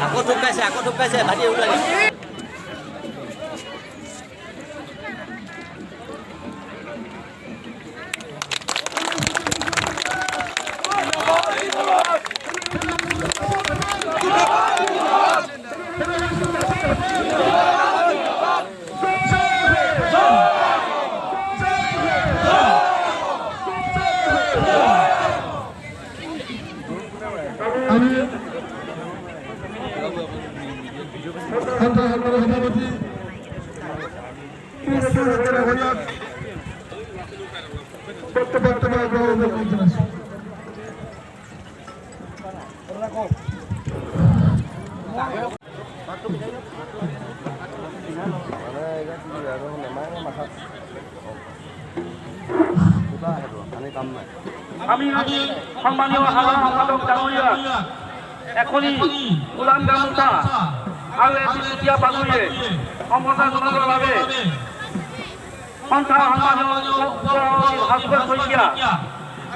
Aku ঢুকাইছে ভাজি ওলালে সভাপতি আমি সম্মানীয় সাধাৰণ সম্পাদক ডাঙৰীয়া এখনি গোলাম গামোচা আৰু এটি চুতীয়া পাগুৰিয়ে সম্বৰ্ধনা জনাবৰ বাবে সন্থা সম্মানীয় ভাস্কৰ শইকীয়া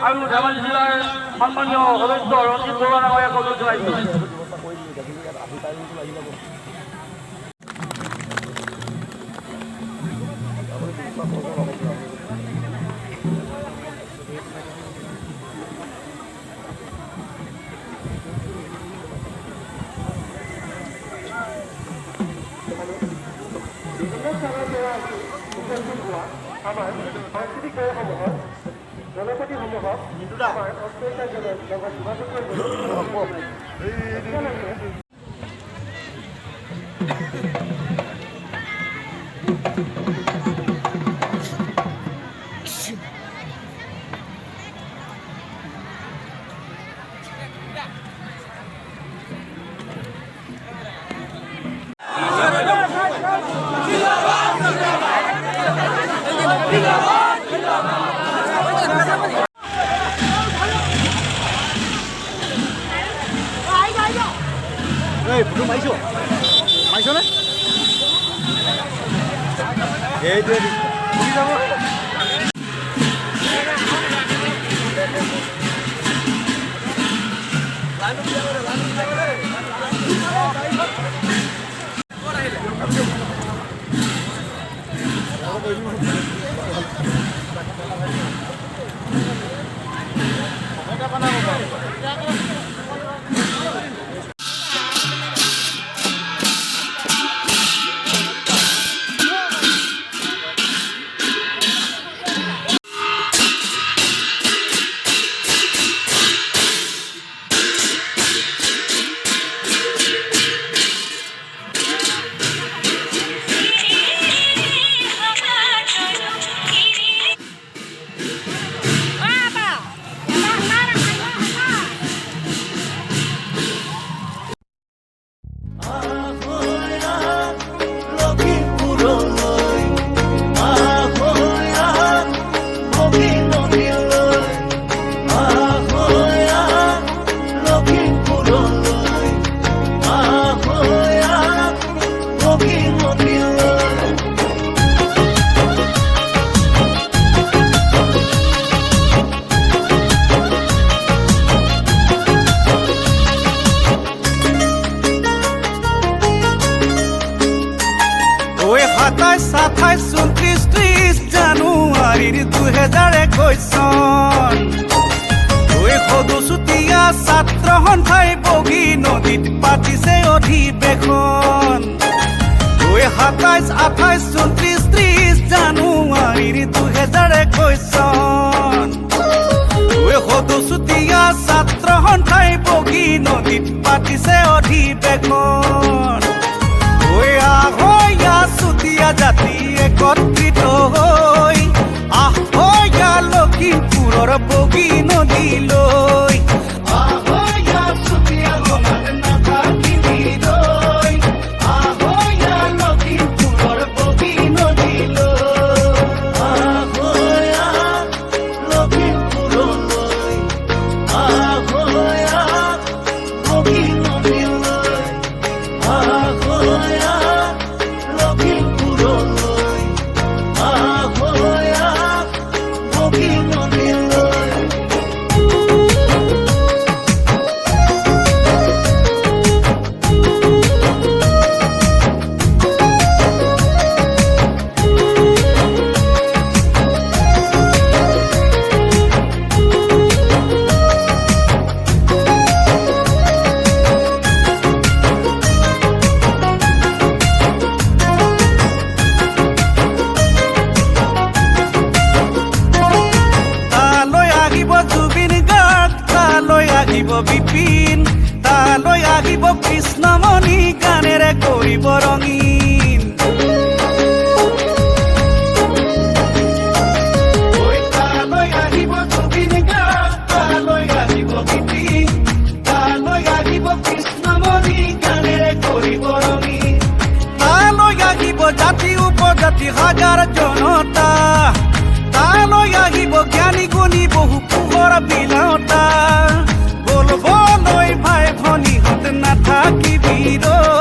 আৰু ধেমাজি জিলাৰ সম্মানীয় সদস্য ৰঞ্জিত বৰুৱা ডাঙৰীয়াক অনুৰোধ জনাইছোঁ। আমাৰ সাংস্কৃতিক দলসমূহৰ জনপতিসমূহক আমাৰ অষ্ট্ৰেলিয়াৰ লগত যোগাযোগ কৰিব। এই ফটো মাৰিছো নে এইটো যাব জানুৱাৰীৰ 2021 চন সদুচুতীয়া ছাত্ৰ সন্থাই বগী নদীত পাতিছে অধিৱেশন 27, 28, 29, 30 জানুৱাৰীৰ 2021 চন সদুচুতীয়া ছাত্ৰ সন্থাই বগী নদীত পাতিছে অধিৱেশন চুতীয়া জাতি একত্ৰিত হৈ আহয়া লখিমপুৰৰ বগী নদীলৈ আহয়া চুতীয়া নাথাকিলৈ আহয়া লখিমপুৰৰ বগী নদীলৈ আহয়া লখিমপুৰলৈ আহয়া বগী নদীলৈ আহয়া Looking for a কৃষ্ণমণি গানেৰে কৰিব ৰঙীন ঐ তালৈ আহিব জুবিন গাৰ্গ তালৈ আহিব গীতি তালৈ আহিব কৃষ্ণমণি গানেৰে কৰিব ৰঙীন তালৈ আহিব জাতি উপজাতি হাজাৰ জনতা তালৈ আহিব জ্ঞানী গুণী বহু পোহৰ বিলাওতা বলবলৈ ভাই ভনীহঁত নাথাকিবি ৰ